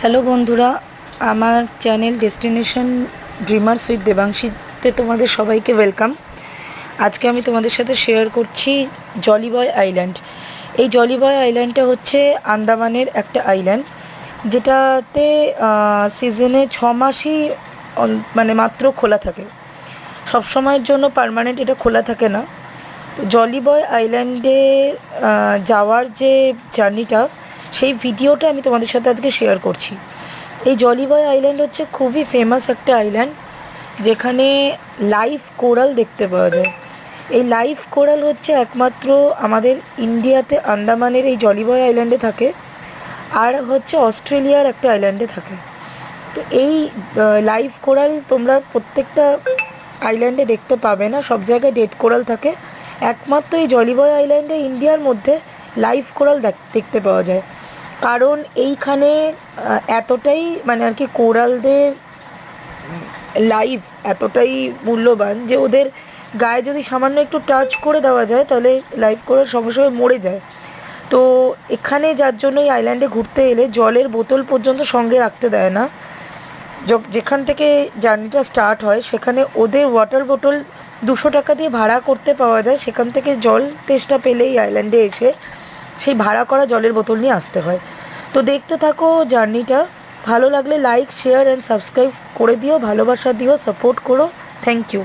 Hello বন্ধুরা, আমার channel destination dreamers with দেবাংশীতে তোমাদের সবাইকে ওয়েলকাম। আজকে আমি তোমাদের সাথে শেয়ার করছি জলিবয় আইল্যান্ড। এই জলিবয় আইল্যান্ডটা হচ্ছে আন্দামানের একটা আইল্যান্ড, যেটাতে সিজনে 6 মাসই মানে মাত্র খোলা থাকে। সব সময়ের জন্য পার্মানেন্ট এটা খোলা থাকে না। তো জলিবয় আইল্যান্ডে যাওয়ার যে জার্নিটা, সেই ভিডিওটা আমি তোমাদের সাথে আজকে শেয়ার করছি। এই জলিবয় আইল্যান্ড হচ্ছে খুবই ফেমাস একটা আইল্যান্ড, যেখানে লাইভ কোরাল দেখতে পাওয়া যায়। এই লাইভ কোরাল হচ্ছে একমাত্র আমাদের ইন্ডিয়াতে আন্দামানের এই জলিবয় আইল্যান্ডে থাকে, আর হচ্ছে অস্ট্রেলিয়ার একটা আইল্যান্ডে থাকে। তো এই লাইভ কোরাল তোমরা প্রত্যেকটা আইল্যান্ডে দেখতে পাবে না, সব জায়গায় ডেড কোরাল থাকে। একমাত্র এই জলিবয় আইল্যান্ডে ইন্ডিয়ার মধ্যে লাইভ কোরাল দেখতে পাওয়া যায়। কারণ এইখানে এতটাই মানে আর কি কোরালদের লাইফ এতটাই মূল্যবান যে ওদের গায়ে যদি সামান্য একটু টাচ করে দেওয়া যায় তাহলে লাইভ কোরাল সঙ্গে সঙ্গে মরে যায়। তো এখানে যার জন্য এই আইল্যান্ডে ঘুরতে এলে জলের বোতল পর্যন্ত সঙ্গে রাখতে দেয় না। যেখান থেকে জার্নিটা স্টার্ট হয় সেখানে ওদের ওয়াটার বোতল 200 টাকা দিয়ে ভাড়া করতে পাওয়া যায়। সেখান থেকে জল তেষ্টা পেলেই আইল্যান্ডে এসে সেই ভাড়া করা জলের বোতল নিয়ে আসতে হয়। তো দেখতে থাকো জার্নিটা। ভালো লাগলে লাইক, শেয়ার অ্যান্ড সাবস্ক্রাইব করে দিও, ভালোবাসা দিও, সাপোর্ট করো। Thank you.